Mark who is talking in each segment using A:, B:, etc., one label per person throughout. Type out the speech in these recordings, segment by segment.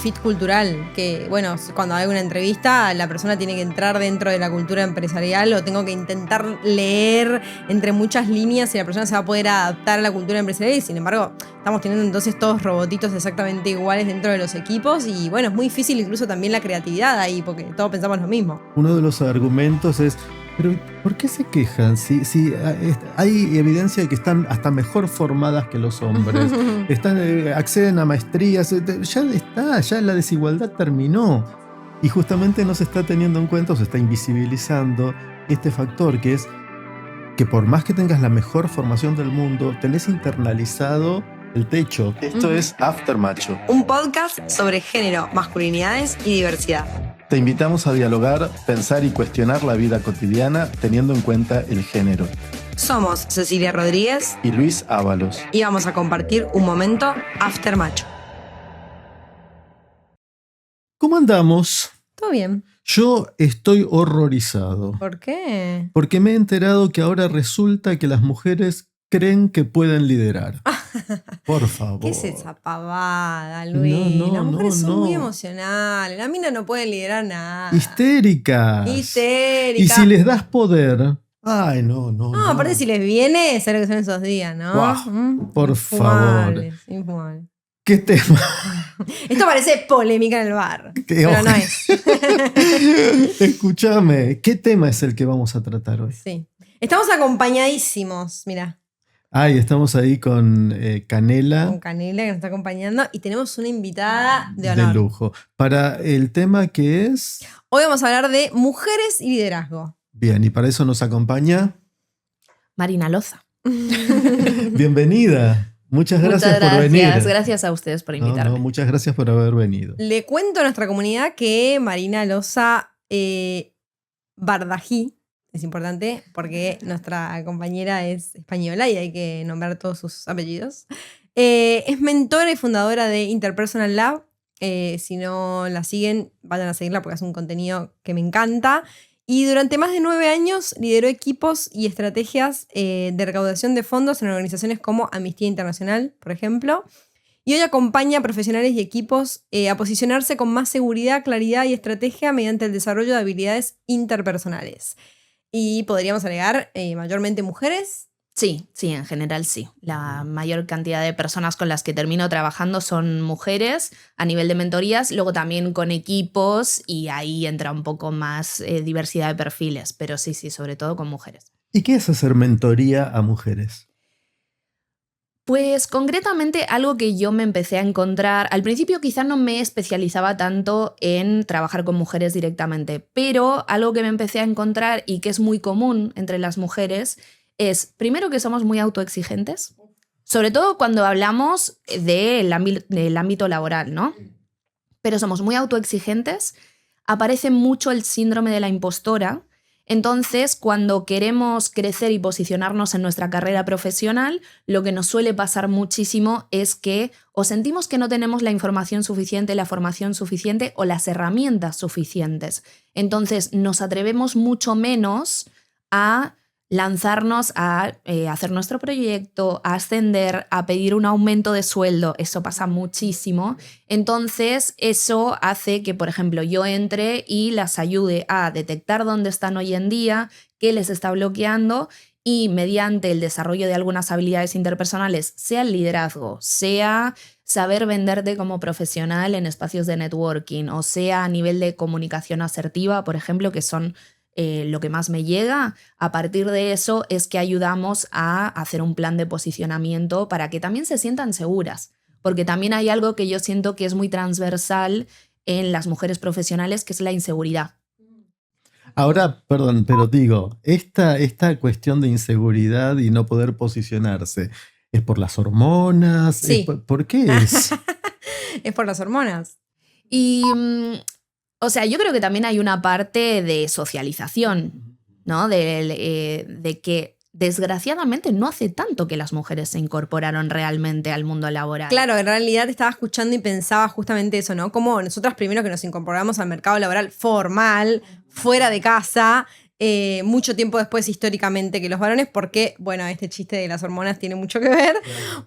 A: fit cultural, que bueno, cuando hay una entrevista la persona tiene que entrar dentro de la cultura empresarial o tengo que intentar leer entre muchas líneas si la persona se va a poder adaptar a la cultura empresarial y sin embargo estamos teniendo entonces todos robotitos exactamente iguales dentro de los equipos y bueno, es muy difícil incluso también la creatividad ahí porque todos pensamos lo mismo.
B: Uno de los argumentos es, pero ¿por qué se quejan? Si hay evidencia de que están hasta mejor formadas que los hombres, acceden a maestrías, ya la desigualdad terminó. Y justamente no se está teniendo en cuenta o se está invisibilizando este factor que es que por más que tengas la mejor formación del mundo, tenés internalizado el techo. Esto es After Macho,
A: un podcast sobre género, masculinidades y diversidad.
B: Te invitamos a dialogar, pensar y cuestionar la vida cotidiana teniendo en cuenta el género.
A: Somos Cecilia Rodríguez
B: y Luis Ábalos.
A: Y vamos a compartir un momento After Macho.
B: ¿Cómo andamos?
A: Todo bien.
B: Yo estoy horrorizado.
A: ¿Por qué?
B: Porque me he enterado que ahora resulta que las mujeres creen que pueden liderar. Por favor.
A: ¿Qué es esa pavada, Luis? Las mujeres son muy emocionales. La mina no puede liderar nada.
B: Histéricas. Y si les das poder... Ay, no.
A: No, aparte si les viene, es lo que son esos días, ¿no?
B: Wow, por favor.
A: Infumables.
B: ¿Qué tema?
A: Esto parece polémica en el bar, pero no es.
B: Escúchame, ¿qué tema es el que vamos a tratar hoy?
A: Sí. Estamos acompañadísimos, mirá.
B: Ay, estamos ahí con Canela.
A: Con Canela que nos está acompañando y tenemos una invitada de honor.
B: De lujo. Para el tema que es...
A: Hoy vamos a hablar de mujeres y liderazgo.
B: Bien, y para eso nos acompaña...
C: Marina Loza.
B: Bienvenida. Muchas gracias por venir.
C: Gracias a ustedes por invitarme.
B: Muchas gracias por haber venido.
A: Le cuento a nuestra comunidad que Marina Loza Bardají, es importante porque nuestra compañera es española y hay que nombrar todos sus apellidos. Es mentora y fundadora de Interpersonal Lab. Si no la siguen, vayan a seguirla porque es un contenido que me encanta. Y durante más de 9 años lideró equipos y estrategias de recaudación de fondos en organizaciones como Amnistía Internacional, por ejemplo. Y hoy acompaña a profesionales y equipos a posicionarse con más seguridad, claridad y estrategia mediante el desarrollo de habilidades interpersonales. Y podríamos agregar mayormente mujeres.
C: Sí, en general sí. La mayor cantidad de personas con las que termino trabajando son mujeres a nivel de mentorías, luego también con equipos y ahí entra un poco más diversidad de perfiles, pero sí, sobre todo con mujeres.
B: ¿Y qué es hacer mentoría a mujeres?
C: Pues concretamente algo que yo me empecé a encontrar, al principio quizá no me especializaba tanto en trabajar con mujeres directamente, pero algo que me empecé a encontrar y que es muy común entre las mujeres es, primero, que somos muy autoexigentes, sobre todo cuando hablamos del ámbito laboral, ¿no? Pero somos muy autoexigentes, aparece mucho el síndrome de la impostora. Entonces, cuando queremos crecer y posicionarnos en nuestra carrera profesional, lo que nos suele pasar muchísimo es que o sentimos que no tenemos la información suficiente, la formación suficiente o las herramientas suficientes. Entonces, nos atrevemos mucho menos a lanzarnos a hacer nuestro proyecto, a ascender, a pedir un aumento de sueldo. Eso pasa muchísimo. Entonces, eso hace que, por ejemplo, yo entre y las ayude a detectar dónde están hoy en día, qué les está bloqueando y mediante el desarrollo de algunas habilidades interpersonales, sea el liderazgo, sea saber venderte como profesional en espacios de networking o sea a nivel de comunicación asertiva, por ejemplo, que son lo que más me llega, a partir de eso es que ayudamos a hacer un plan de posicionamiento para que también se sientan seguras, porque también hay algo que yo siento que es muy transversal en las mujeres profesionales, que es la inseguridad.
B: Ahora, perdón, pero digo, esta cuestión de inseguridad y no poder posicionarse, ¿es por las hormonas?
A: Sí.
B: ¿Por qué es?
A: Es por las hormonas.
C: Y... o sea, yo creo que también hay una parte de socialización, ¿no? De que desgraciadamente no hace tanto que las mujeres se incorporaron realmente al mundo laboral.
A: Claro, en realidad estaba escuchando y pensaba justamente eso, ¿no? Como nosotras primero que nos incorporamos al mercado laboral formal, fuera de casa, mucho tiempo después históricamente que los varones, porque, bueno, este chiste de las hormonas tiene mucho que ver,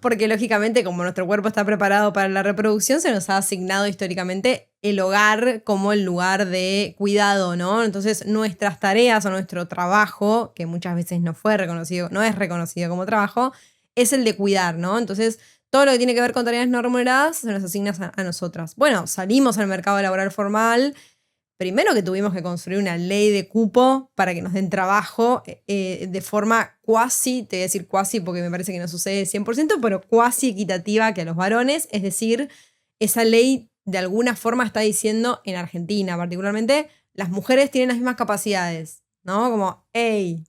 A: porque lógicamente como nuestro cuerpo está preparado para la reproducción, se nos ha asignado históricamente el hogar como el lugar de cuidado, ¿no? Entonces nuestras tareas o nuestro trabajo, que muchas veces no es reconocido como trabajo, es el de cuidar, ¿no? Entonces todo lo que tiene que ver con tareas no remuneradas se nos asigna a nosotras. Bueno, salimos al mercado laboral formal. Primero que tuvimos que construir una ley de cupo para que nos den trabajo de forma cuasi, te voy a decir cuasi porque me parece que no sucede 100%, pero cuasi equitativa que a los varones. Es decir, esa ley de alguna forma está diciendo, en Argentina particularmente, las mujeres tienen las mismas capacidades, ¿no? Como, hey,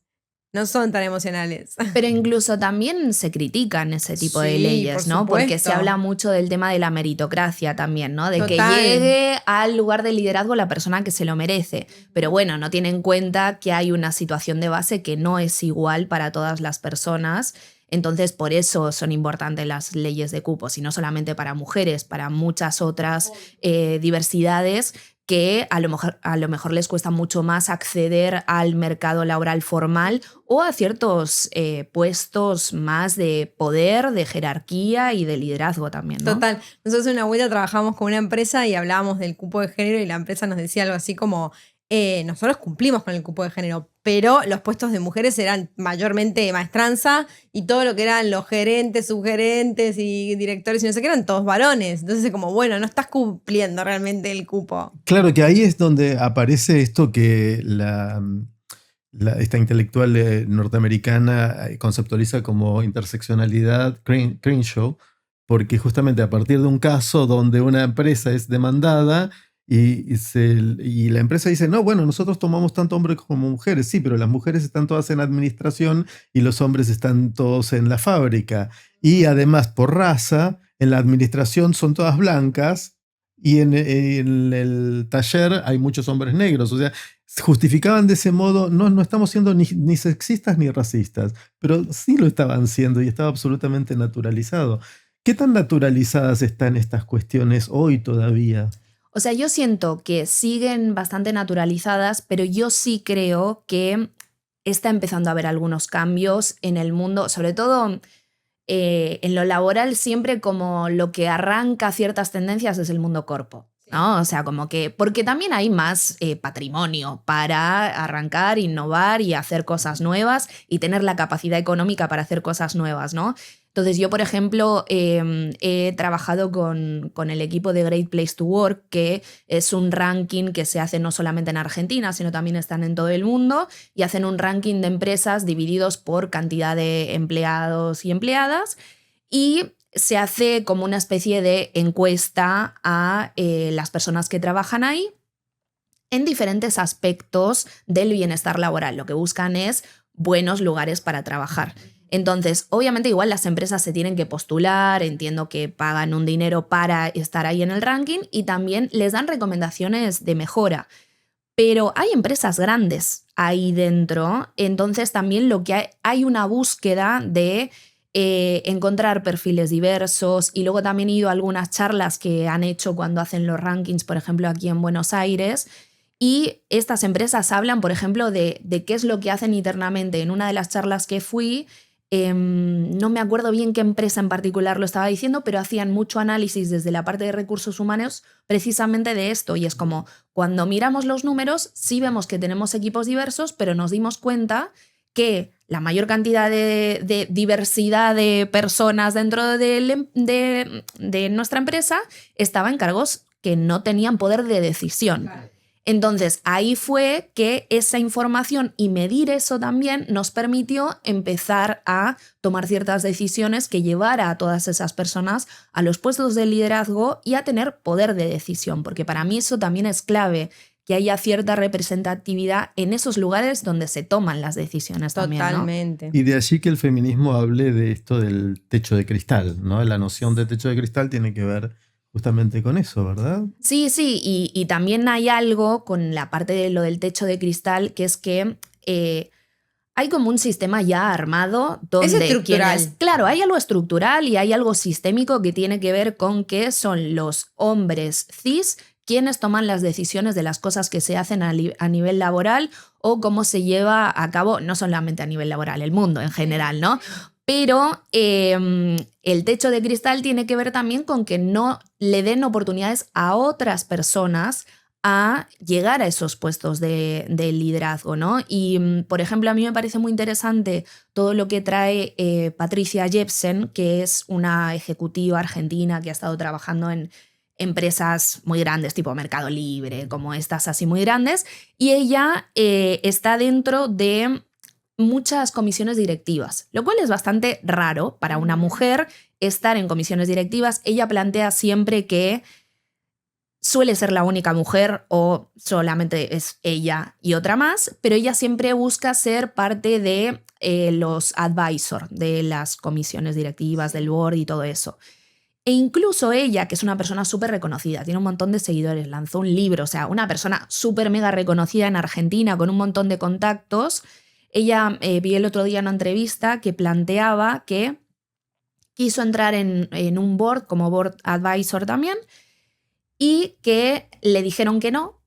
A: no son tan emocionales.
C: Pero incluso también se critican ese tipo de
A: Sí,
C: leyes,
A: por
C: ¿no?
A: supuesto.
C: Porque se habla mucho del tema de la meritocracia también, ¿no? De
A: Total.
C: que llegue al lugar de liderazgo la persona que se lo merece. Pero bueno, no tiene en cuenta que hay una situación de base que no es igual para todas las personas. Entonces, por eso son importantes las leyes de cupos, y no solamente para mujeres, para muchas otras diversidades que a lo mejor les cuesta mucho más acceder al mercado laboral formal o a ciertos puestos más de poder, de jerarquía y de liderazgo también, ¿no?
A: Total. Nosotros en una vuelta trabajamos con una empresa y hablábamos del cupo de género y la empresa nos decía algo así como, nosotros cumplimos con el cupo de género, pero los puestos de mujeres eran mayormente maestranza y todo lo que eran los gerentes, subgerentes y directores y no sé qué eran todos varones. Entonces es como, bueno, no estás cumpliendo realmente el cupo.
B: Claro que ahí es donde aparece esto que esta intelectual norteamericana conceptualiza como interseccionalidad Crenshaw, porque justamente a partir de un caso donde una empresa es demandada y la empresa dice, no, bueno, nosotros tomamos tanto hombres como mujeres, sí, pero las mujeres están todas en administración y los hombres están todos en la fábrica. Y además, por raza, en la administración son todas blancas y en el taller hay muchos hombres negros. O sea, justificaban de ese modo, no estamos siendo ni sexistas ni racistas, pero sí lo estaban siendo y estaba absolutamente naturalizado. ¿Qué tan naturalizadas están estas cuestiones hoy todavía?
C: O sea, yo siento que siguen bastante naturalizadas, pero yo sí creo que está empezando a haber algunos cambios en el mundo, sobre todo en lo laboral, siempre como lo que arranca ciertas tendencias es el mundo corpo, ¿no? O sea, como que, porque también hay más patrimonio para arrancar, innovar y hacer cosas nuevas y tener la capacidad económica para hacer cosas nuevas, ¿no? Entonces yo, por ejemplo, he trabajado con el equipo de Great Place to Work, que es un ranking que se hace no solamente en Argentina, sino también están en todo el mundo, y hacen un ranking de empresas divididos por cantidad de empleados y empleadas, y se hace como una especie de encuesta a las personas que trabajan ahí en diferentes aspectos del bienestar laboral. Lo que buscan es buenos lugares para trabajar. Entonces, obviamente igual las empresas se tienen que postular, entiendo que pagan un dinero para estar ahí en el ranking y también les dan recomendaciones de mejora. Pero hay empresas grandes ahí dentro, entonces también lo que hay una búsqueda de encontrar perfiles diversos, y luego también he ido a algunas charlas que han hecho cuando hacen los rankings, por ejemplo, aquí en Buenos Aires. Y estas empresas hablan, por ejemplo, de qué es lo que hacen internamente. En una de las charlas que fui, no me acuerdo bien qué empresa en particular lo estaba diciendo, pero hacían mucho análisis desde la parte de recursos humanos precisamente de esto. Y es como, cuando miramos los números, sí vemos que tenemos equipos diversos, pero nos dimos cuenta que la mayor cantidad de diversidad de personas dentro de nuestra empresa estaba en cargos que no tenían poder de decisión. Claro. Entonces, ahí fue que esa información y medir eso también nos permitió empezar a tomar ciertas decisiones que llevara a todas esas personas a los puestos de liderazgo y a tener poder de decisión, porque para mí eso también es clave, que haya cierta representatividad en esos lugares donde se toman las decisiones.
A: Totalmente.
C: También, ¿no?
B: Y de allí que el feminismo hable de esto del techo de cristal, ¿no? La noción de techo de cristal tiene que ver justamente con eso, ¿verdad?
C: Sí, y también hay algo con la parte de lo del techo de cristal, que es que hay como un sistema ya armado donde...
A: Es estructural.
C: Claro, hay algo estructural y hay algo sistémico que tiene que ver con que son los hombres cis quiénes toman las decisiones de las cosas que se hacen a nivel laboral o cómo se lleva a cabo, no solamente a nivel laboral, el mundo en general, ¿no? Pero el techo de cristal tiene que ver también con que no le den oportunidades a otras personas a llegar a esos puestos de liderazgo, ¿no? Y, por ejemplo, a mí me parece muy interesante todo lo que trae Patricia Jepsen, que es una ejecutiva argentina que ha estado trabajando en empresas muy grandes, tipo Mercado Libre, como estas así muy grandes, y ella está dentro de muchas comisiones directivas, lo cual es bastante raro para una mujer estar en comisiones directivas. Ella plantea siempre que suele ser la única mujer o solamente es ella y otra más, pero ella siempre busca ser parte de los advisors de las comisiones directivas, del board y todo eso. E incluso ella, que es una persona súper reconocida, tiene un montón de seguidores, lanzó un libro, o sea, una persona súper mega reconocida en Argentina con un montón de contactos. Ella vi el otro día una entrevista que planteaba que quiso entrar en un board como board advisor también y que le dijeron que no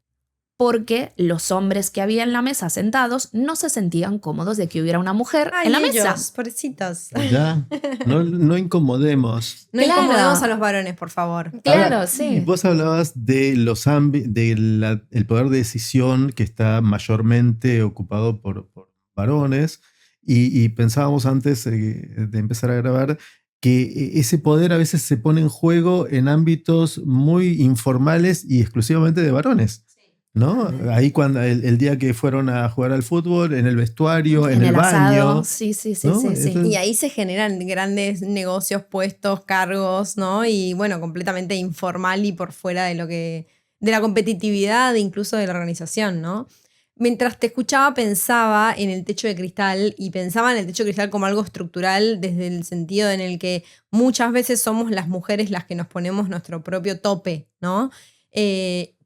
C: porque los hombres que había en la mesa sentados no se sentían cómodos de que hubiera una mujer en la mesa.
A: Pobrecitos.
B: Ya, no incomodemos.
A: No incomodemos a los varones, por favor.
C: Claro,
B: Ahora,
C: sí.
B: Vos hablabas de el poder de decisión que está mayormente ocupado por varones y pensábamos antes de empezar a grabar que ese poder a veces se pone en juego en ámbitos muy informales y exclusivamente de varones, ¿no? Ahí cuando el día que fueron a jugar al fútbol, en el vestuario, en el baño.
C: Asado. Sí,
B: ¿no?
C: sí.
A: Y ahí se generan grandes negocios, puestos, cargos, ¿no? Y bueno, completamente informal y por fuera de la competitividad, incluso de la organización, ¿no? Mientras te escuchaba pensaba en el techo de cristal y pensaba en el techo de cristal como algo estructural desde el sentido en el que muchas veces somos las mujeres las que nos ponemos nuestro propio tope, ¿no? Que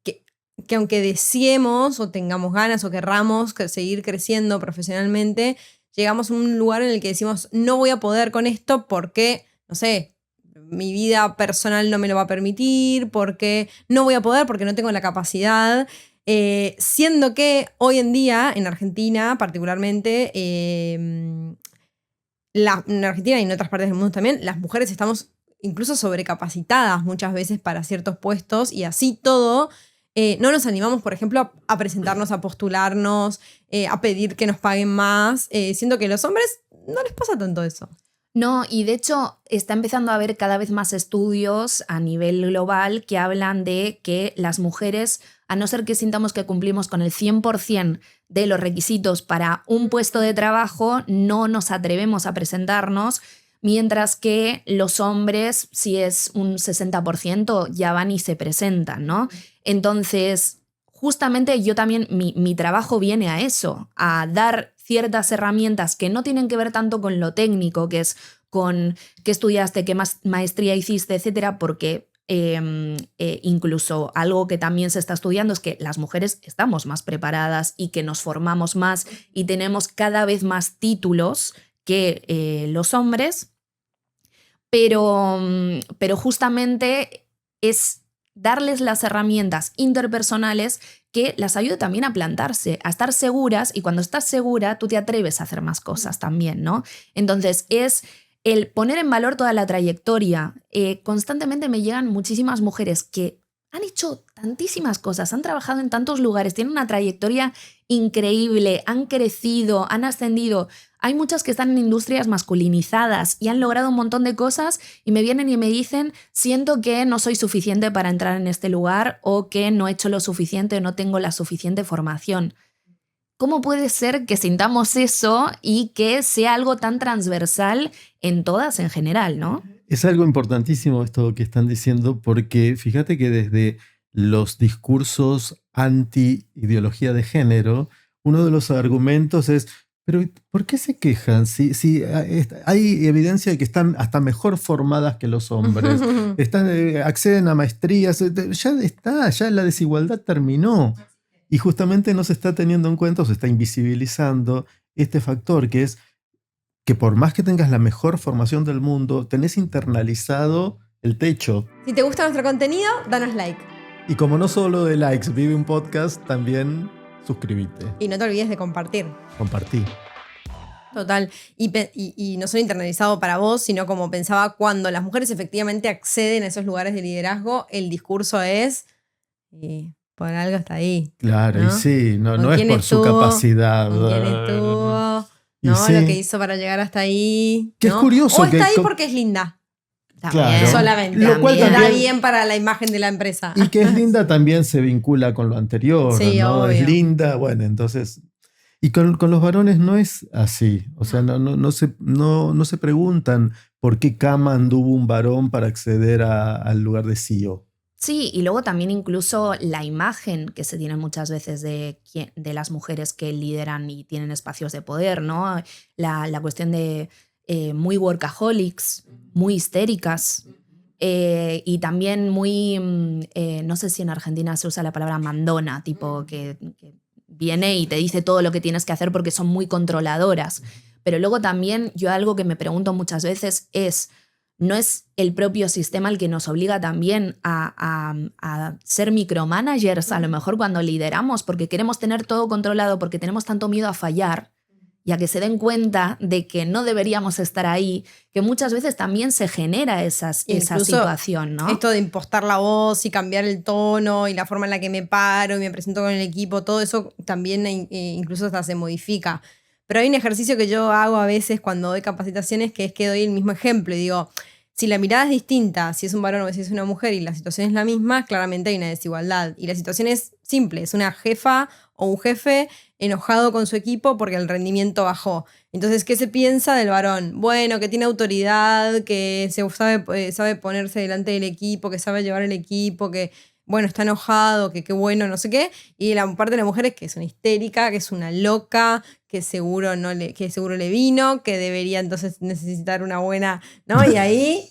A: aunque deseemos o tengamos ganas o querramos seguir creciendo profesionalmente, llegamos a un lugar en el que decimos no voy a poder con esto porque, no sé, mi vida personal no me lo va a permitir, porque no voy a poder, porque no tengo la capacidad. Siendo que hoy en día, en Argentina particularmente, en Argentina y en otras partes del mundo también, las mujeres estamos incluso sobrecapacitadas muchas veces para ciertos puestos y así todo, no nos animamos, por ejemplo, a presentarnos, a postularnos, a pedir que nos paguen más, siendo que a los hombres no les pasa tanto eso.
C: No, y de hecho está empezando a haber cada vez más estudios a nivel global que hablan de que las mujeres, a no ser que sintamos que cumplimos con el 100% de los requisitos para un puesto de trabajo, no nos atrevemos a presentarnos, mientras que los hombres, si es un 60%, ya van y se presentan, ¿no? Entonces, justamente yo también, mi trabajo viene a eso, a dar ciertas herramientas que no tienen que ver tanto con lo técnico, que es con qué estudiaste, qué maestría hiciste, etcétera, porque incluso algo que también se está estudiando es que las mujeres estamos más preparadas y que nos formamos más y tenemos cada vez más títulos que los hombres, pero justamente es darles las herramientas interpersonales que las ayude también a plantarse, a estar seguras, y cuando estás segura tú te atreves a hacer más cosas también, ¿no? Entonces es el poner en valor toda la trayectoria. Constantemente me llegan muchísimas mujeres que han hecho tantísimas cosas, han trabajado en tantos lugares, tienen una trayectoria increíble, han crecido, han ascendido. Hay muchas que están en industrias masculinizadas y han logrado un montón de cosas y me vienen y me dicen, siento que no soy suficiente para entrar en este lugar o que no he hecho lo suficiente o no tengo la suficiente formación. ¿Cómo puede ser que sintamos eso y que sea algo tan transversal en todas en general, ¿no?
B: Es algo importantísimo esto que están diciendo, porque fíjate que desde los discursos anti-ideología de género, uno de los argumentos es, pero ¿por qué se quejan? Si hay evidencia de que están hasta mejor formadas que los hombres, acceden a maestrías, ya la desigualdad terminó. Y justamente no se está teniendo en cuenta o se está invisibilizando este factor que es que por más que tengas la mejor formación del mundo, tenés internalizado el techo.
A: Si te gusta nuestro contenido, danos like.
B: Y como no solo de likes vive un podcast, también suscríbete,
A: Y no te olvides de compartir.
B: compartí.
A: Total. Y no solo internalizado para vos, sino como pensaba, cuando las mujeres efectivamente acceden a esos lugares de liderazgo, el discurso es, por algo está ahí.
B: Claro,
A: ¿no?
B: y sí, no
A: ¿Con
B: es
A: quién
B: por su
A: estuvo?
B: capacidad.
A: ¿Con quién estuvo?
B: Y
A: ¿No?
B: sí.
A: Lo que hizo para llegar hasta ahí.
B: Que es
A: ¿no?
B: curioso
A: O está
B: que
A: ahí porque es linda.
B: Claro.
A: Solamente.
B: Lo cual
A: Está
B: también-
A: bien para la imagen de la empresa.
B: Y que es linda también se vincula con lo anterior,
A: Sí,
B: ¿no? Es
A: obvio.
B: linda, bueno, entonces... Y con los varones no es así. O sea, no se preguntan por qué cama anduvo un varón para acceder al lugar de CEO.
C: Sí, y luego también incluso la imagen que se tiene muchas veces de las mujeres que lideran y tienen espacios de poder, ¿no? La cuestión de muy workaholics, muy histéricas, y también muy, no sé si en Argentina se usa la palabra mandona, tipo que viene y te dice todo lo que tienes que hacer porque son muy controladoras. Pero luego también yo algo que me pregunto muchas veces es, ¿no es el propio sistema el que nos obliga también a ser micromanagers a lo mejor cuando lideramos? Porque queremos tener todo controlado, porque tenemos tanto miedo a fallar y a que se den cuenta de que no deberíamos estar ahí, que muchas veces también se genera esa situación, ¿no?
A: Esto de impostar la voz y cambiar el tono y la forma en la que me paro y me presento con el equipo, todo eso también incluso hasta se modifica. Pero hay un ejercicio que yo hago a veces cuando doy capacitaciones, que es que doy el mismo ejemplo y digo, si la mirada es distinta, si es un varón o si es una mujer y la situación es la misma, claramente hay una desigualdad. Y la situación es simple, es una jefa o un jefe enojado con su equipo porque el rendimiento bajó. Entonces, ¿qué se piensa del varón? Bueno, que tiene autoridad, que sabe ponerse delante del equipo, que sabe llevar el equipo, que bueno, está enojado, que qué bueno, no sé qué. Y la parte de la mujer es que es una histérica, que es una loca, que seguro le vino, que debería entonces necesitar una buena, ¿no? Y ahí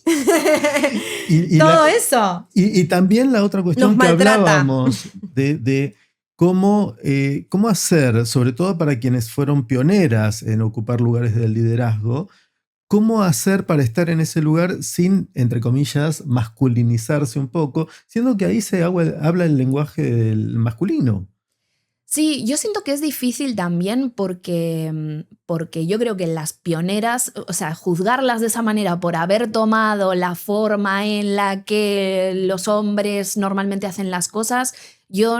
A: todo eso.
B: Y también la otra cuestión
A: Nos
B: que
A: maltrata.
B: hablábamos de cómo hacer, sobre todo para quienes fueron pioneras en ocupar lugares del liderazgo, cómo hacer para estar en ese lugar sin, entre comillas, masculinizarse un poco, siendo que ahí se habla el lenguaje del masculino.
C: Sí, yo siento que es difícil también porque yo creo que las pioneras, o sea, juzgarlas de esa manera por haber tomado la forma en la que los hombres normalmente hacen las cosas, yo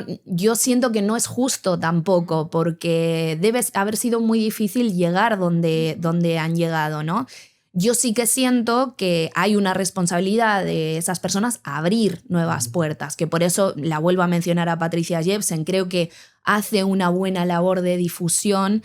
C: siento que no es justo tampoco, porque debe haber sido muy difícil llegar donde han llegado, ¿no? Yo sí que siento que hay una responsabilidad de esas personas a abrir nuevas puertas, que por eso la vuelvo a mencionar a Patricia Jepsen, creo que hace una buena labor de difusión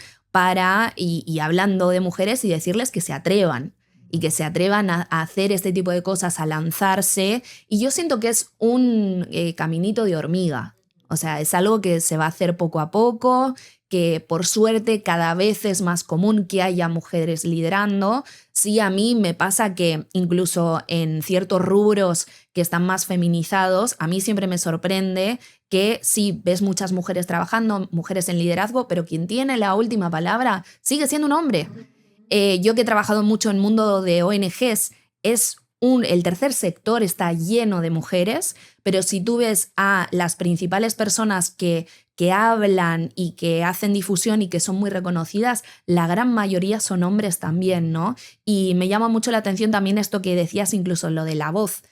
C: y hablando de mujeres y decirles que se atrevan y que se atrevan a hacer este tipo de cosas, a lanzarse, y yo siento que es un caminito de hormiga, o sea, es algo que se va a hacer poco a poco, que por suerte cada vez es más común que haya mujeres liderando. Sí, a mí me pasa que incluso en ciertos rubros que están más feminizados, a mí siempre me sorprende que sí, ves muchas mujeres trabajando, mujeres en liderazgo, pero quien tiene la última palabra sigue siendo un hombre. Yo que he trabajado mucho en el mundo de ONGs, el tercer sector está lleno de mujeres, pero si tú ves a las principales personas que hablan y que hacen difusión y que son muy reconocidas, la gran mayoría son hombres también, ¿no? Y me llama mucho la atención también esto que decías, incluso lo de la voz.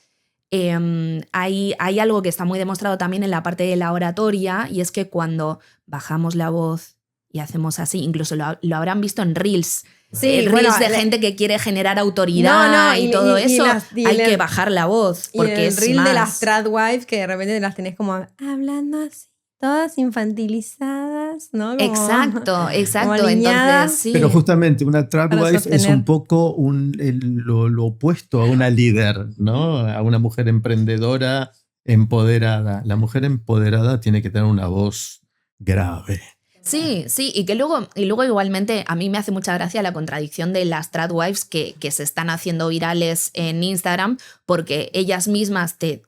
C: Hay algo que está muy demostrado también en la parte de la oratoria, y es que cuando bajamos la voz y hacemos así, incluso lo habrán visto en Reels,
A: Sí,
C: reels de gente que quiere generar autoridad y todo eso, hay que bajar la voz. Porque
A: y el
C: es
A: reel
C: más...
A: de las tradwives que de repente las tenés como hablando así, todas infantilizadas, ¿no? Como,
C: Exacto.
A: como alineadas.
C: Entonces, sí.
B: Pero justamente una tradwife es
A: sostener.
B: un poco lo opuesto a una líder, ¿no? A una mujer emprendedora, empoderada. La mujer empoderada tiene que tener una voz grave.
C: Sí, y luego igualmente a mí me hace mucha gracia la contradicción de las tradwives que se están haciendo virales en Instagram, porque ellas mismas te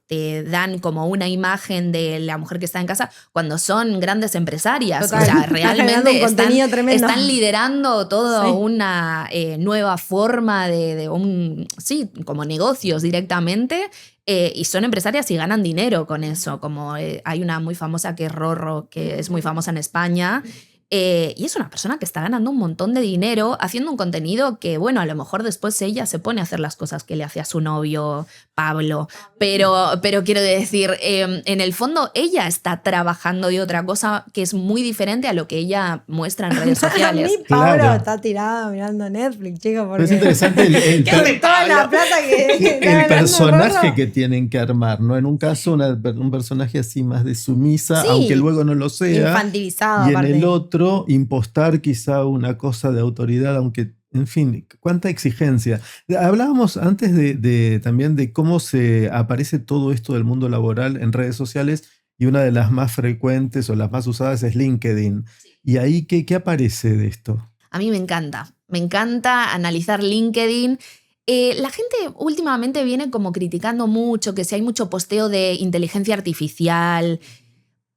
C: dan como una imagen de la mujer que está en casa cuando son grandes empresarias.
A: Total.
C: O sea, realmente están liderando toda una nueva forma como negocios directamente. y son empresarias y ganan dinero con eso, como hay una muy famosa que es Rorro, que es muy famosa en España, y es una persona que está ganando un montón de dinero haciendo un contenido que, bueno, a lo mejor después ella se pone a hacer las cosas que le hacía su novio Pablo, pero quiero decir, en el fondo ella está trabajando de otra cosa que es muy diferente a lo que ella muestra en redes sociales.
A: Mi Pablo
B: Claro.
A: está tirado mirando Netflix, chicos,
B: Pero es
A: porque
B: interesante
A: con toda la plata que está
B: el
A: ganando
B: personaje
A: Rorro.
B: que tienen que armar, ¿no? En un caso, un personaje así más de sumisa,
A: Sí.
B: aunque luego no lo sea.
A: Infantilizado,
B: Y en
A: aparte.
B: el otro, impostar quizá una cosa de autoridad, aunque, en fin, cuánta exigencia. Hablábamos antes también de cómo se aparece todo esto del mundo laboral en redes sociales, y una de las más frecuentes o las más usadas es LinkedIn. ¿Y ahí qué aparece de esto?
C: A mí me encanta analizar LinkedIn. La gente últimamente viene como criticando mucho que si hay mucho posteo de inteligencia artificial,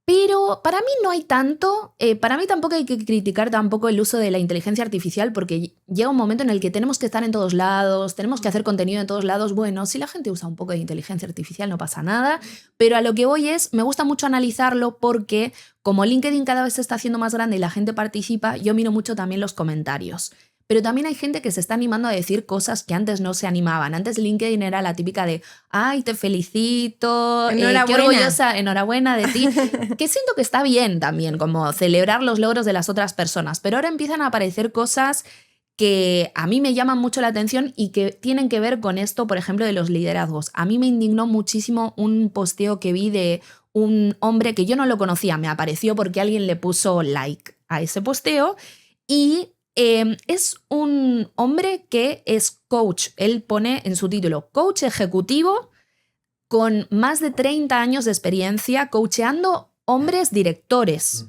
C: pero para mí no hay tanto. Para mí tampoco hay que criticar tampoco el uso de la inteligencia artificial, porque llega un momento en el que tenemos que estar en todos lados, tenemos que hacer contenido en todos lados. Bueno, si la gente usa un poco de inteligencia artificial no pasa nada, pero a lo que voy es, me gusta mucho analizarlo porque como LinkedIn cada vez se está haciendo más grande y la gente participa, yo miro mucho también los comentarios. Pero también hay gente que se está animando a decir cosas que antes no se animaban. Antes LinkedIn era la típica de, ay, te felicito, qué
A: Enhorabuena.
C: orgullosa, enhorabuena de ti. Que siento que está bien también, como celebrar los logros de las otras personas. Pero ahora empiezan a aparecer cosas que a mí me llaman mucho la atención y que tienen que ver con esto, por ejemplo, de los liderazgos. A mí me indignó muchísimo un posteo que vi de un hombre que yo no lo conocía, me apareció porque alguien le puso like a ese posteo y es un hombre que es coach. Él pone en su título coach ejecutivo con más de 30 años de experiencia coacheando hombres directores.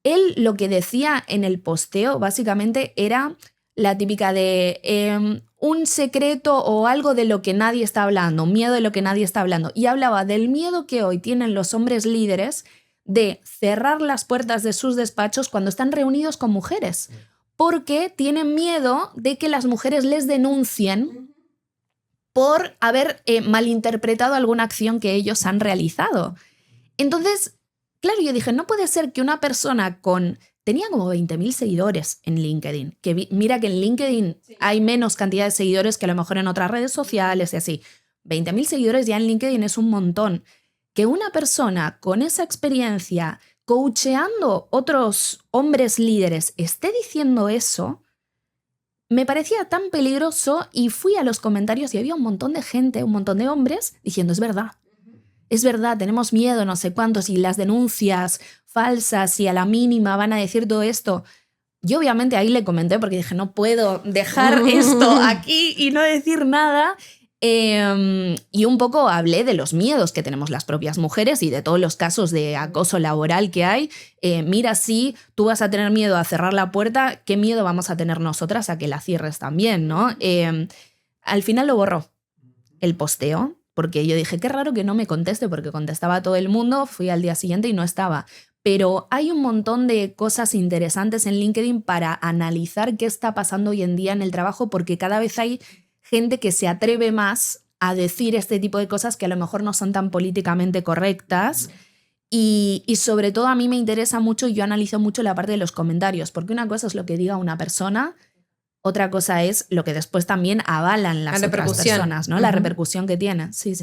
C: Él lo que decía en el posteo básicamente era la típica de un secreto o algo de lo que nadie está hablando, miedo de lo que nadie está hablando. Y hablaba del miedo que hoy tienen los hombres líderes de cerrar las puertas de sus despachos cuando están reunidos con mujeres, porque tienen miedo de que las mujeres les denuncien por haber malinterpretado alguna acción que ellos han realizado. Entonces, claro, yo dije, no puede ser que una persona tenía como 20.000 seguidores en LinkedIn, que mira que en LinkedIn hay menos cantidad de seguidores que a lo mejor en otras redes sociales y así. 20.000 seguidores ya en LinkedIn es un montón. Que una persona con esa experiencia coacheando otros hombres líderes esté diciendo eso, me parecía tan peligroso y fui a los comentarios y había un montón de gente, un montón de hombres diciendo, es verdad, tenemos miedo, no sé cuántos, y las denuncias falsas y a la mínima van a decir todo esto. Yo obviamente ahí le comenté porque dije, no puedo dejar esto aquí y no decir nada. Y un poco hablé de los miedos que tenemos las propias mujeres y de todos los casos de acoso laboral que hay. Mira, si tú vas a tener miedo a cerrar la puerta, ¿qué miedo vamos a tener nosotras a que la cierres también, ¿no? Al final lo borró el posteo, porque yo dije, qué raro que no me conteste, porque contestaba todo el mundo, fui al día siguiente y no estaba. Pero hay un montón de cosas interesantes en LinkedIn para analizar qué está pasando hoy en día en el trabajo, porque cada vez hay gente que se atreve más a decir este tipo de cosas que a lo mejor no son tan políticamente correctas. Y sobre todo a mí me interesa mucho, y yo analizo mucho la parte de los comentarios, porque una cosa es lo que diga una persona, otra cosa es lo que después también avalan las otras personas, ¿no? La repercusión que tiene. Sí.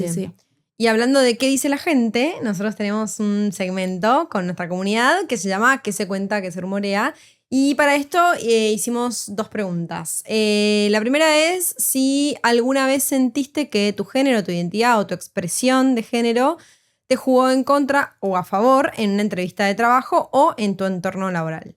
A: Y hablando de qué dice la gente, nosotros tenemos un segmento con nuestra comunidad que se llama ¿Qué se cuenta, qué se rumorea? Y para esto hicimos 2 preguntas. La primera es si alguna vez sentiste que tu género, tu identidad o tu expresión de género te jugó en contra o a favor en una entrevista de trabajo o en tu entorno laboral.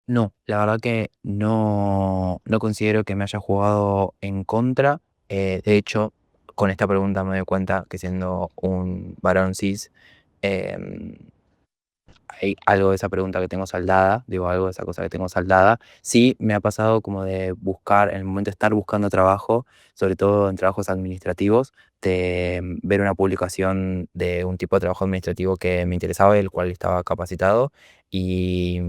D: No, la verdad que no considero que me haya jugado en contra. De hecho, con esta pregunta me doy cuenta que siendo un varón cis, em, hay algo de esa pregunta que tengo saldada, digo algo de esa cosa que tengo saldada. Sí, me ha pasado como de buscar, en el momento de estar buscando trabajo, sobre todo en trabajos administrativos, de ver una publicación de un tipo de trabajo administrativo que me interesaba, el cual estaba capacitado, y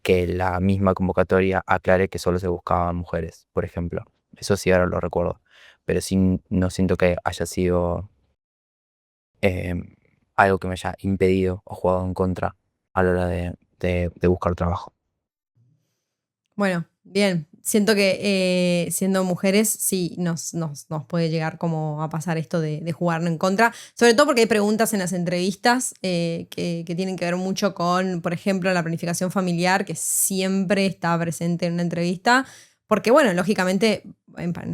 D: que la misma convocatoria aclare que solo se buscaban mujeres, por ejemplo. Eso sí, ahora lo recuerdo. pero sí no siento que haya sido algo que me haya impedido o jugado en contra a la hora de buscar trabajo.
A: Bueno, bien. Siento que siendo mujeres sí nos puede llegar como a pasar esto de jugarlo en contra. Sobre todo porque hay preguntas en las entrevistas que tienen que ver mucho con, por ejemplo, la planificación familiar, que siempre está presente en una entrevista. Porque, bueno, lógicamente,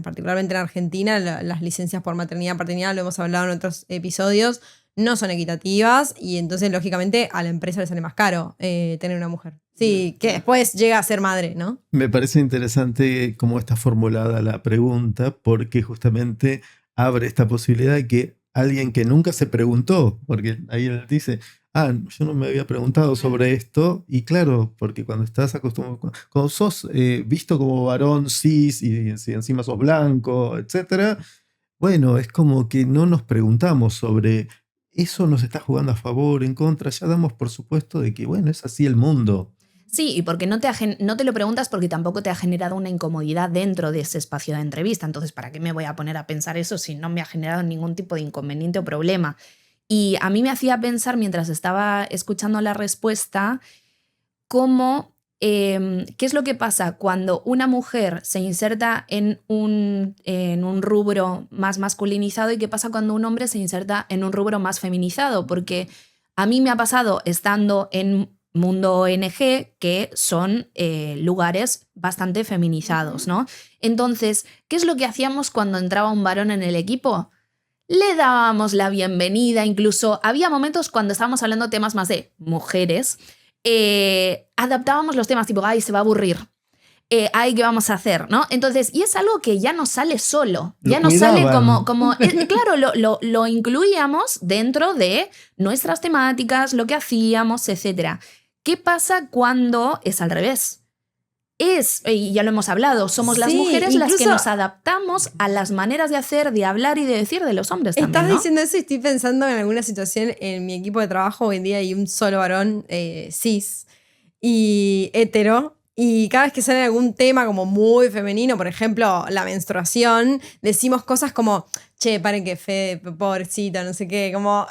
A: particularmente en Argentina, las licencias por maternidad, paternidad, lo hemos hablado en otros episodios, no son equitativas y entonces, lógicamente, a la empresa le sale más caro tener una mujer. Sí, que después llega a ser madre, ¿no?
B: Me parece interesante cómo está formulada la pregunta, porque justamente abre esta posibilidad de que alguien que nunca se preguntó, porque ahí él dice, yo no me había preguntado sobre esto, y claro, porque cuando estás acostumbrado, cuando sos visto como varón cis y si encima sos blanco, etcétera, bueno, es como que no nos preguntamos sobre eso, nos está jugando a favor, en contra, ya damos por supuesto de que, bueno, es así el mundo.
C: Sí, y porque no te lo preguntas porque tampoco te ha generado una incomodidad dentro de ese espacio de entrevista. Entonces, ¿para qué me voy a poner a pensar eso si no me ha generado ningún tipo de inconveniente o problema? Y a mí me hacía pensar mientras estaba escuchando la respuesta cómo, qué es lo que pasa cuando una mujer se inserta en un rubro más masculinizado y qué pasa cuando un hombre se inserta en un rubro más feminizado. Porque a mí me ha pasado estando en mundo ONG, que son lugares bastante feminizados, ¿no? Entonces, ¿qué es lo que hacíamos cuando entraba un varón en el equipo? Le dábamos la bienvenida, incluso había momentos cuando estábamos hablando de temas más de mujeres, adaptábamos los temas tipo, ay, se va a aburrir. Ay, ¿qué vamos a hacer? ¿No? Entonces, y es algo que ya no sale solo, ya no sale como claro, lo incluíamos dentro de nuestras temáticas, lo que hacíamos, etc. ¿Qué pasa cuando es al revés? Y ya lo hemos hablado, somos las mujeres las que nos adaptamos a las maneras de hacer, de hablar y de decir de los hombres también,
A: Estás
C: ¿no?
A: diciendo eso y estoy pensando en alguna situación en mi equipo de trabajo. Hoy en día hay un solo varón cis y hetero. Y cada vez que sale algún tema como muy femenino, por ejemplo, la menstruación, decimos cosas como, che, paren que Fede, pobrecita, no sé qué, como,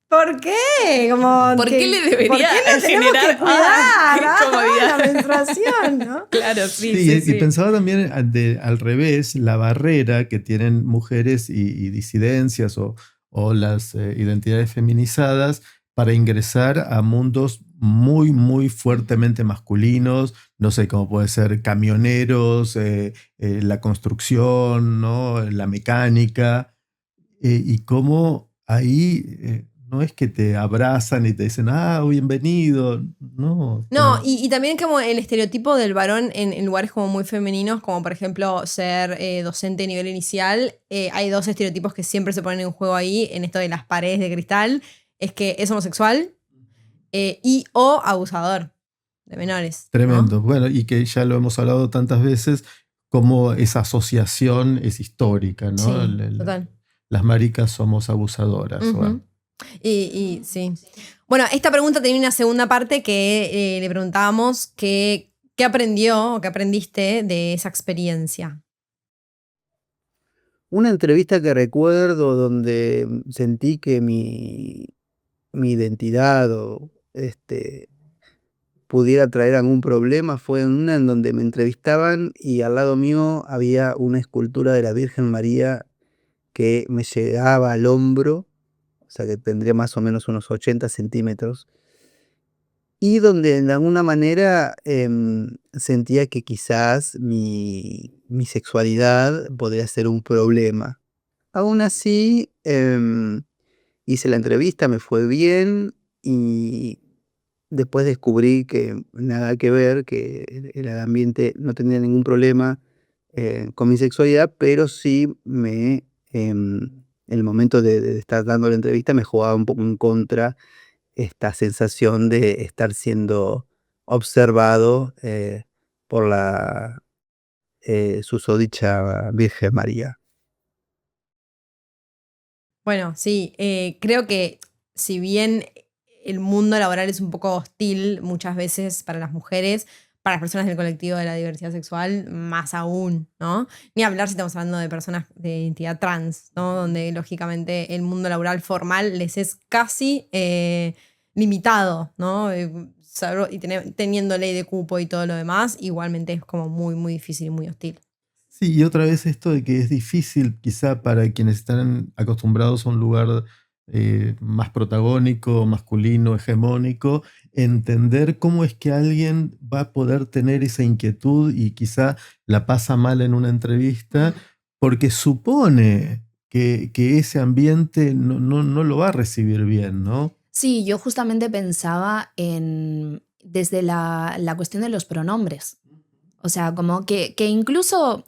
A: ¿por qué? Como
C: ¿Por qué le debería
A: ¿por qué la tenemos
C: generar
A: que cuidar?
C: qué incomodidad?
A: La menstruación, ¿no?
C: Claro, sí.
B: Y pensaba también al revés, la barrera que tienen mujeres y disidencias o las identidades feminizadas para ingresar a mundos muy, muy fuertemente masculinos, no sé, como puede ser camioneros, la construcción, ¿no? La mecánica, y cómo ahí no es que te abrazan y te dicen, bienvenido, no.
A: No, y también como el estereotipo del varón en lugares como muy femeninos, como por ejemplo ser docente a nivel inicial, hay dos estereotipos que siempre se ponen en juego ahí, en esto de las paredes de cristal, es que es homosexual y o abusador de menores.
B: Tremendo.
A: ¿No?
B: Bueno, y que ya lo hemos hablado tantas veces, como esa asociación es histórica, ¿no?
A: Sí, total.
B: Las maricas somos abusadoras.
A: Ujú.
B: Bueno.
A: Y sí. Bueno, esta pregunta tenía una segunda parte que le preguntábamos qué aprendió o qué aprendiste de esa experiencia.
E: Una entrevista que recuerdo donde sentí que mi identidad pudiera traer algún problema fue en una en donde me entrevistaban y al lado mío había una escultura de la Virgen María que me llegaba al hombro, o sea que tendría más o menos unos 80 centímetros, y donde de alguna manera sentía que quizás mi sexualidad podría ser un problema. Aún así, hice la entrevista, me fue bien y después descubrí que nada que ver, que el ambiente no tenía ningún problema con mi sexualidad, pero sí en el momento de estar dando la entrevista me jugaba un poco en contra esta sensación de estar siendo observado por la susodicha Virgen María.
A: Bueno, sí, creo que si bien el mundo laboral es un poco hostil muchas veces para las mujeres, para las personas del colectivo de la diversidad sexual, más aún, ¿no? Ni hablar si estamos hablando de personas de identidad trans, ¿no? Donde lógicamente el mundo laboral formal les es casi limitado, ¿no? Y teniendo ley de cupo y todo lo demás, igualmente es como muy, muy difícil y muy hostil.
B: Sí, y otra vez esto de que es difícil quizá para quienes están acostumbrados a un lugar más protagónico, masculino, hegemónico, entender cómo es que alguien va a poder tener esa inquietud y quizá la pasa mal en una entrevista porque supone que ese ambiente no lo va a recibir bien, ¿no?
C: Sí, yo justamente pensaba desde la cuestión de los pronombres. O sea, como que incluso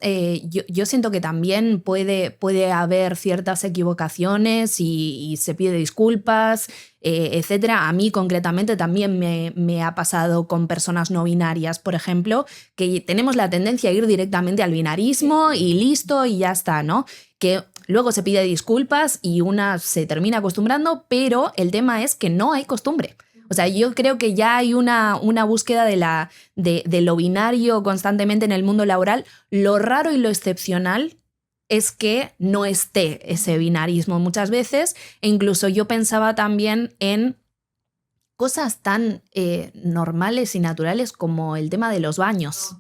C: yo siento que también puede haber ciertas equivocaciones y se pide disculpas, etcétera. A mí concretamente también me ha pasado con personas no binarias, por ejemplo, que tenemos la tendencia a ir directamente al binarismo y listo y ya está, ¿no? Que luego se pide disculpas y una se termina acostumbrando, pero el tema es que no hay costumbre. O sea, yo creo que ya hay una búsqueda de lo binario constantemente en el mundo laboral. Lo raro y lo excepcional es que no esté ese binarismo muchas veces. E incluso yo pensaba también en cosas tan normales y naturales como el tema de los baños.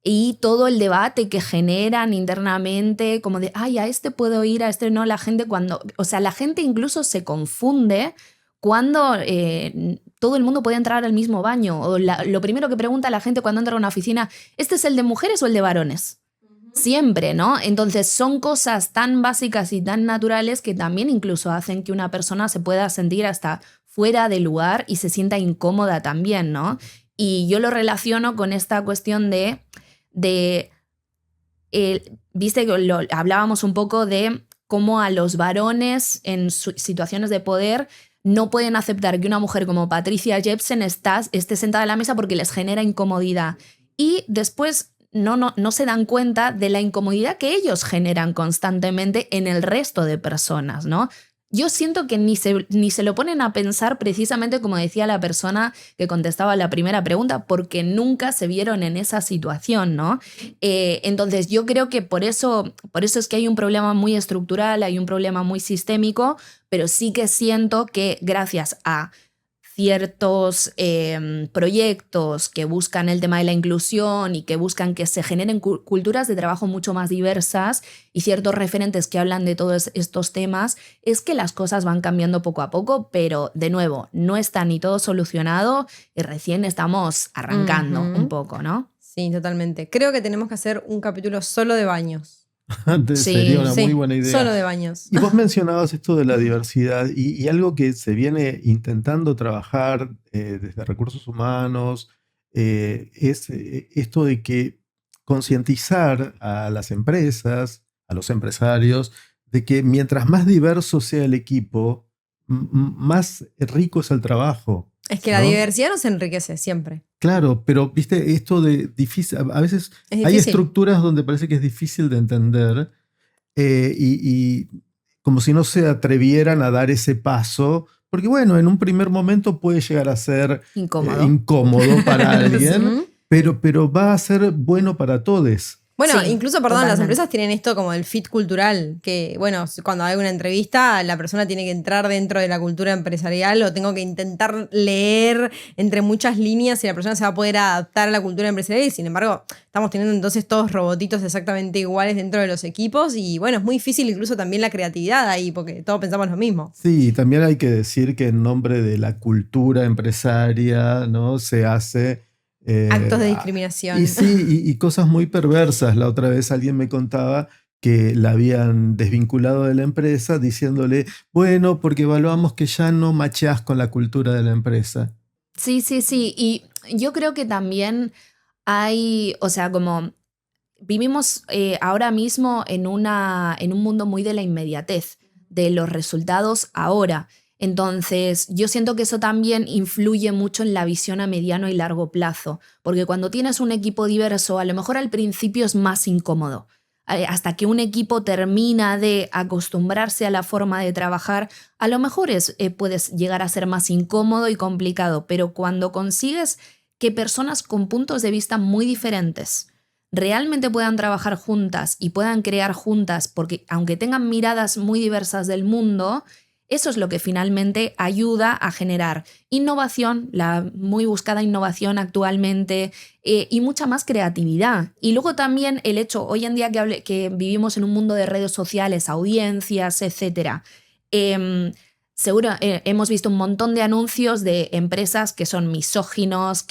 C: Y todo el debate que generan internamente, como de, ay, a este puedo ir, a este no, la gente o sea, la gente incluso se confunde cuando todo el mundo puede entrar al mismo baño. O lo primero que pregunta la gente cuando entra a una oficina, ¿este es el de mujeres o el de varones? Siempre, ¿no? Entonces son cosas tan básicas y tan naturales que también incluso hacen que una persona se pueda sentir hasta fuera de lugar y se sienta incómoda también, ¿no? Y yo lo relaciono con esta cuestión viste que hablábamos un poco de cómo a los varones en situaciones de poder no pueden aceptar que una mujer como Patricia Jepsen esté sentada a la mesa porque les genera incomodidad. Y después no se dan cuenta de la incomodidad que ellos generan constantemente en el resto de personas, ¿no? Yo siento que ni se lo ponen a pensar precisamente como decía la persona que contestaba la primera pregunta, porque nunca se vieron en esa situación, ¿no? Entonces yo creo que por eso es que hay un problema muy estructural, hay un problema muy sistémico, pero sí que siento que gracias a ciertos proyectos que buscan el tema de la inclusión y que buscan que se generen culturas de trabajo mucho más diversas y ciertos referentes que hablan de todos estos temas, es que las cosas van cambiando poco a poco, pero de nuevo, no está ni todo solucionado y recién estamos arrancando un poco, ¿no?
A: Sí, totalmente. Creo que tenemos que hacer un capítulo solo de baños.
B: Sería una muy buena idea.
A: Solo de baños.
B: Y vos mencionabas esto de la diversidad y algo que se viene intentando trabajar desde recursos humanos es esto de que concientizar a las empresas, a los empresarios, de que mientras más diverso sea el equipo, más rico es el trabajo.
A: Es que la diversidad nos enriquece siempre.
B: Claro, pero viste, esto de difícil, a veces hay estructuras donde parece que es difícil de entender y como si no se atrevieran a dar ese paso, porque bueno, en un primer momento puede llegar a ser incómodo para alguien, pero va a ser bueno para todos.
A: Bueno, incluso, las empresas tienen esto como el fit cultural, que bueno, cuando hay una entrevista, la persona tiene que entrar dentro de la cultura empresarial o tengo que intentar leer entre muchas líneas y la persona se va a poder adaptar a la cultura empresarial y sin embargo estamos teniendo entonces todos robotitos exactamente iguales dentro de los equipos y bueno, es muy difícil incluso también la creatividad ahí porque todos pensamos lo mismo.
B: Sí, también hay que decir que en nombre de la cultura empresaria, ¿no? Se hace...
A: actos de discriminación.
B: Y sí, y cosas muy perversas. La otra vez alguien me contaba que la habían desvinculado de la empresa diciéndole, bueno, porque evaluamos que ya no macheás con la cultura de la empresa.
C: Sí. Y yo creo que también hay, o sea, como vivimos ahora mismo en un mundo muy de la inmediatez, de los resultados ahora. Entonces, yo siento que eso también influye mucho en la visión a mediano y largo plazo, porque cuando tienes un equipo diverso, a lo mejor al principio es más incómodo. Hasta que un equipo termina de acostumbrarse a la forma de trabajar, a lo mejor puedes llegar a ser más incómodo y complicado, pero cuando consigues que personas con puntos de vista muy diferentes realmente puedan trabajar juntas y puedan crear juntas, porque aunque tengan miradas muy diversas del mundo, eso es lo que finalmente ayuda a generar innovación, la muy buscada innovación actualmente, y mucha más creatividad. Y luego también el hecho, hoy en día que vivimos en un mundo de redes sociales, audiencias, etc. Seguro hemos visto un montón de anuncios de empresas que son misóginos,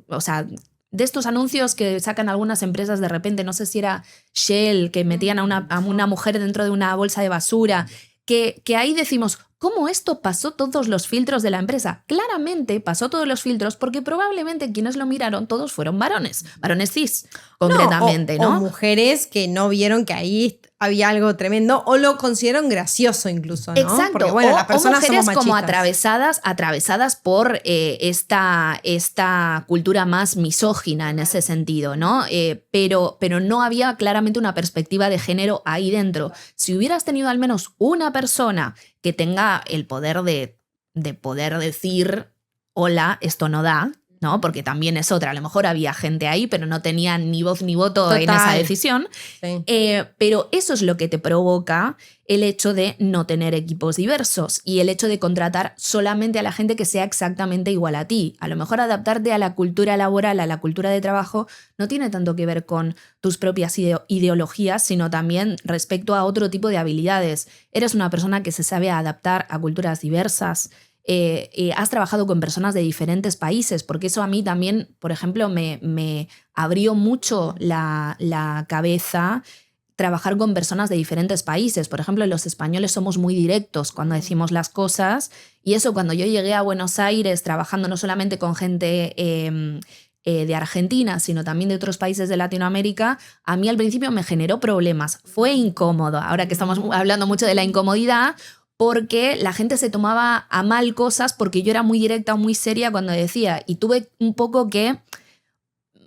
C: o sea, de estos anuncios que sacan algunas empresas de repente, no sé si era Shell, que metían a una mujer dentro de una bolsa de basura, que ahí decimos, ¿cómo esto pasó todos los filtros de la empresa? Claramente pasó todos los filtros porque probablemente quienes lo miraron todos fueron varones cis, concretamente, ¿no?
A: O mujeres que no vieron que ahí había algo tremendo o lo consideraron gracioso incluso, ¿no?
C: Exacto.
A: Porque bueno, las personas
C: o mujeres
A: somos
C: como
A: machistas.
C: atravesadas por esta cultura más misógina en ese sentido, ¿no? Pero no había claramente una perspectiva de género ahí dentro. Si hubieras tenido al menos una persona que tenga el poder de poder decir, hola, esto no da, ¿no? Porque también es otra. A lo mejor había gente ahí, pero no tenía ni voz ni voto en esa decisión.
A: Sí.
C: Pero eso es lo que te provoca el hecho de no tener equipos diversos y el hecho de contratar solamente a la gente que sea exactamente igual a ti. A lo mejor adaptarte a la cultura laboral, a la cultura de trabajo, no tiene tanto que ver con tus propias ideologías, sino también respecto a otro tipo de habilidades. Eres una persona que se sabe adaptar a culturas diversas. Has trabajado con personas de diferentes países, porque eso a mí también, por ejemplo, me abrió mucho la cabeza trabajar con personas de diferentes países. Por ejemplo, los españoles somos muy directos cuando decimos las cosas, y eso cuando yo llegué a Buenos Aires trabajando no solamente con gente de Argentina, sino también de otros países de Latinoamérica, a mí al principio me generó problemas. Fue incómodo, ahora que estamos hablando mucho de la incomodidad, porque la gente se tomaba a mal cosas porque yo era muy directa o muy seria cuando decía, y tuve un poco que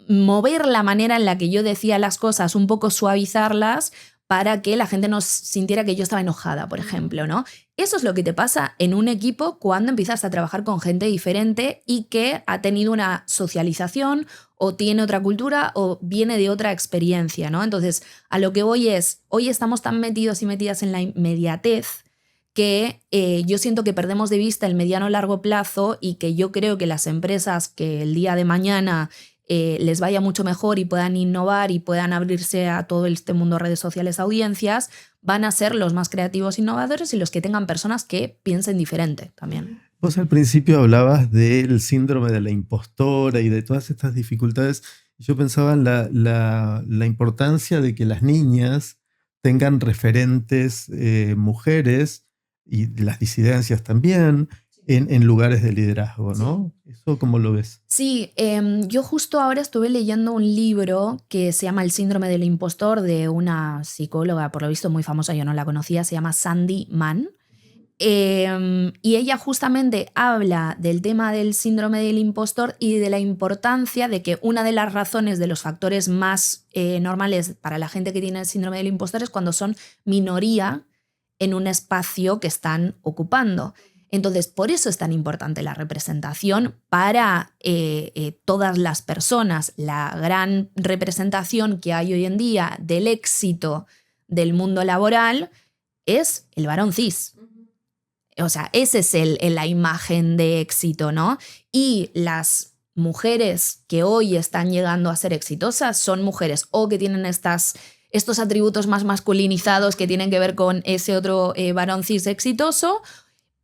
C: mover la manera en la que yo decía las cosas, un poco suavizarlas para que la gente no sintiera que yo estaba enojada, por ejemplo, ¿no? Eso es lo que te pasa en un equipo cuando empiezas a trabajar con gente diferente y que ha tenido una socialización o tiene otra cultura o viene de otra experiencia, ¿no? Entonces, a lo que voy es, hoy estamos tan metidos y metidas en la inmediatez que yo siento que perdemos de vista el mediano o largo plazo, y que yo creo que las empresas que el día de mañana les vaya mucho mejor y puedan innovar y puedan abrirse a todo este mundo de redes sociales, audiencias, van a ser los más creativos, innovadores y los que tengan personas que piensen diferente también.
B: Vos al principio hablabas del síndrome de la impostora y de todas estas dificultades. Yo pensaba en la importancia de que las niñas tengan referentes mujeres, y las disidencias también, en lugares de liderazgo, ¿no? ¿Eso cómo lo ves?
C: Sí, yo justo ahora estuve leyendo un libro que se llama El síndrome del impostor, de una psicóloga, por lo visto muy famosa, yo no la conocía, se llama Sandy Mann. Y ella justamente habla del tema del síndrome del impostor y de la importancia de que una de las razones de los factores más normales para la gente que tiene el síndrome del impostor es cuando son minoría en un espacio que están ocupando. Entonces, por eso es tan importante la representación para todas las personas. La gran representación que hay hoy en día del éxito del mundo laboral es el varón cis. O sea, esa es la imagen de éxito, ¿no? Y las mujeres que hoy están llegando a ser exitosas son mujeres o que tienen estos atributos más masculinizados que tienen que ver con ese otro varón cis exitoso,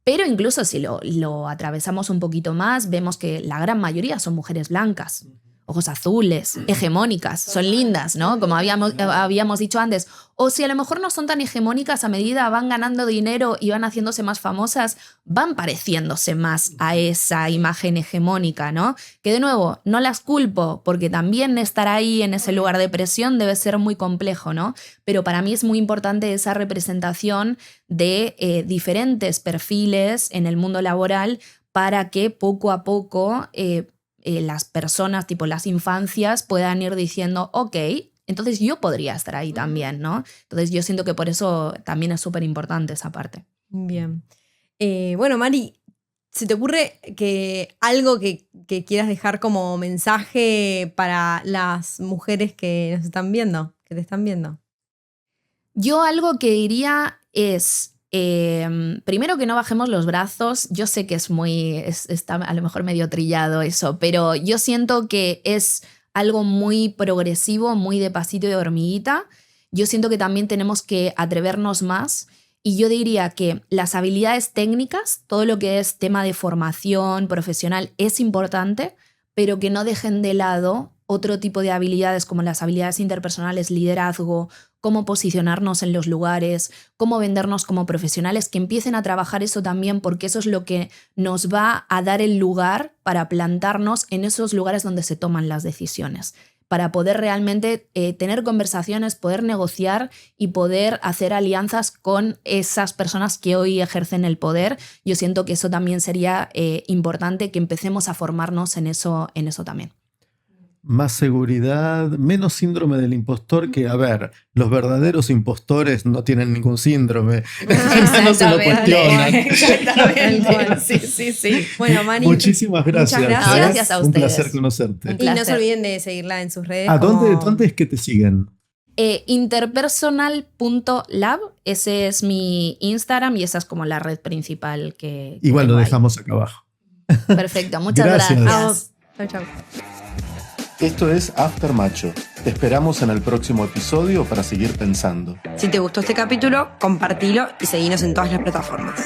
C: pero incluso si lo atravesamos un poquito más, vemos que la gran mayoría son mujeres blancas, ojos azules, hegemónicas, son lindas, ¿no? Como habíamos dicho antes. O si a lo mejor no son tan hegemónicas, a medida van ganando dinero y van haciéndose más famosas, van pareciéndose más a esa imagen hegemónica, ¿no? Que de nuevo, no las culpo, porque también estar ahí en ese lugar de presión debe ser muy complejo, ¿no? Pero para mí es muy importante esa representación de diferentes perfiles en el mundo laboral para que poco a poco las personas, tipo las infancias, puedan ir diciendo, ok, entonces yo podría estar ahí también, ¿no? Entonces yo siento que por eso también es súper importante esa parte.
A: Bien. Bueno, Mari, ¿Se te ocurre que algo que quieras dejar como mensaje para las mujeres que nos están viendo, que te están viendo?
C: Yo algo que diría es, primero que no bajemos los brazos. Yo sé que está a lo mejor medio trillado eso, pero yo siento que es algo muy progresivo, muy de pasito y de hormiguita. Yo siento que también tenemos que atrevernos más. Y yo diría que las habilidades técnicas, todo lo que es tema de formación profesional es importante, pero que no dejen de lado otro tipo de habilidades como las habilidades interpersonales, liderazgo, cómo posicionarnos en los lugares, cómo vendernos como profesionales, que empiecen a trabajar eso también, porque eso es lo que nos va a dar el lugar para plantarnos en esos lugares donde se toman las decisiones, para poder realmente tener conversaciones, poder negociar y poder hacer alianzas con esas personas que hoy ejercen el poder. Yo siento que eso también sería importante, que empecemos a formarnos en eso también.
B: Más seguridad, menos síndrome del impostor, que, a ver, los verdaderos impostores no tienen ningún síndrome. No se lo cuestionan.
C: Exactamente. Sí.
A: Bueno, Mani,
B: muchísimas gracias.
A: muchas gracias.
C: Gracias a
B: Un
C: ustedes.
B: placer conocerte.
C: Un
A: y no se
C: placer.
A: olviden de seguirla en sus redes.
B: ¿A
A: como-
B: dónde es que te siguen?
C: Interpersonal.lab, ese es mi Instagram y esa es como la red principal que
B: Igual lo
C: tengo ahí.
B: dejamos acá abajo.
C: Perfecto, muchas
B: Gracias.
C: gracias.
A: A vos. Chau, chau.
B: Esto es After Macho. Te esperamos en el próximo episodio para seguir pensando.
A: Si te gustó este capítulo, compartilo y seguinos en todas las plataformas.